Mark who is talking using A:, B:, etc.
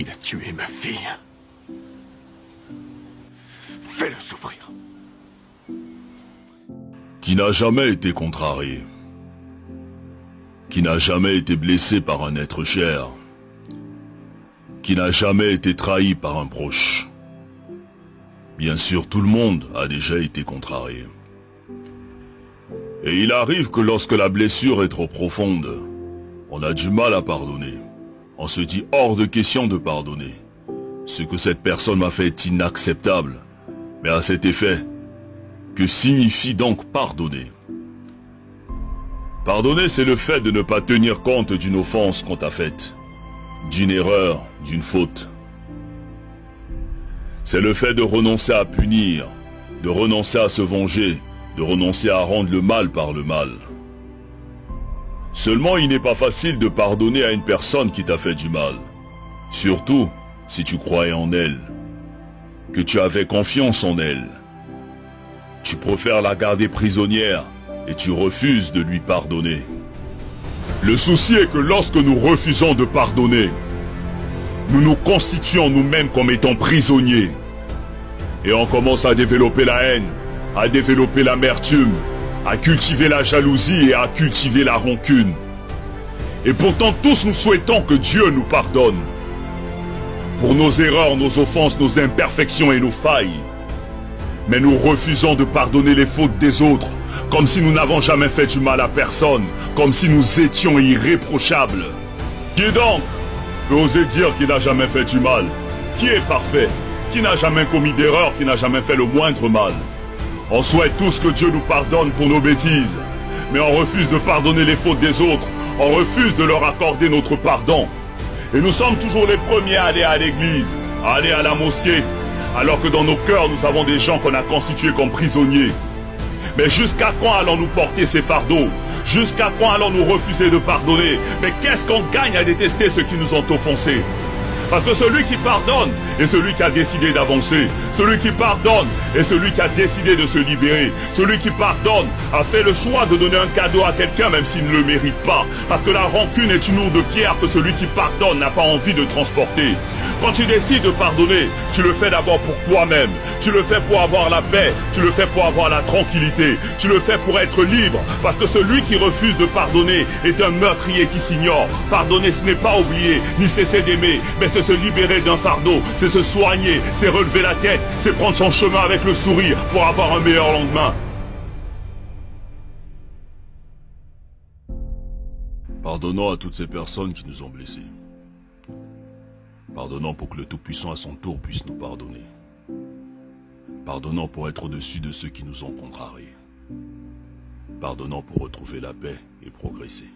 A: Il a tué ma fille. Fais-le souffrir.
B: Qui n'a jamais été contrarié, qui n'a jamais été blessé par un être cher, qui n'a jamais été trahi par un proche. Bien sûr, tout le monde a déjà été contrarié. Et il arrive que lorsque la blessure est trop profonde, on a du mal à pardonner. On se dit hors de question de pardonner. Ce que cette personne m'a fait est inacceptable. Mais à cet effet, que signifie donc pardonner? Pardonner, c'est le fait de ne pas tenir compte d'une offense qu'on t'a faite, d'une erreur, d'une faute. C'est le fait de renoncer à punir, de renoncer à se venger, de renoncer à rendre le mal par le mal. Seulement, il n'est pas facile de pardonner à une personne qui t'a fait du mal. Surtout si tu croyais en elle, que tu avais confiance en elle. Tu préfères la garder prisonnière et tu refuses de lui pardonner. Le souci est que lorsque nous refusons de pardonner, nous nous constituons nous-mêmes comme étant prisonniers. Et on commence à développer la haine, à développer l'amertume, à cultiver la jalousie et à cultiver la rancune. Et pourtant tous nous souhaitons que Dieu nous pardonne. Pour nos erreurs, nos offenses, nos imperfections et nos failles. Mais nous refusons de pardonner les fautes des autres, comme si nous n'avons jamais fait du mal à personne, comme si nous étions irréprochables. Qui donc peut oser dire qu'il n'a jamais fait du mal? Qui est parfait? Qui n'a jamais commis d'erreur? Qui n'a jamais fait le moindre mal? On souhaite tous que Dieu nous pardonne pour nos bêtises, mais on refuse de pardonner les fautes des autres, on refuse de leur accorder notre pardon. Et nous sommes toujours les premiers à aller à l'église, à aller à la mosquée, alors que dans nos cœurs nous avons des gens qu'on a constitués comme prisonniers. Mais jusqu'à quand allons-nous porter ces fardeaux? Jusqu'à quand allons-nous refuser de pardonner? Mais qu'est-ce qu'on gagne à détester ceux qui nous ont offensés? Parce que celui qui pardonne est celui qui a décidé d'avancer. Celui qui pardonne est celui qui a décidé de se libérer. Celui qui pardonne a fait le choix de donner un cadeau à quelqu'un même s'il ne le mérite pas. Parce que la rancune est une lourde pierre que celui qui pardonne n'a pas envie de transporter. Quand tu décides de pardonner, tu le fais d'abord pour toi-même. Tu le fais pour avoir la paix. Tu le fais pour avoir la tranquillité. Tu le fais pour être libre. Parce que celui qui refuse de pardonner est un meurtrier qui s'ignore. Pardonner, ce n'est pas oublier, ni cesser d'aimer, mais c'est se libérer d'un fardeau, c'est se soigner, c'est relever la tête, c'est prendre son chemin avec le sourire pour avoir un meilleur lendemain. Pardonnons à toutes ces personnes qui nous ont blessés. Pardonnons pour que le Tout-Puissant à son tour puisse nous pardonner. Pardonnons pour être au-dessus de ceux qui nous ont contrariés. Pardonnons pour retrouver la paix et progresser.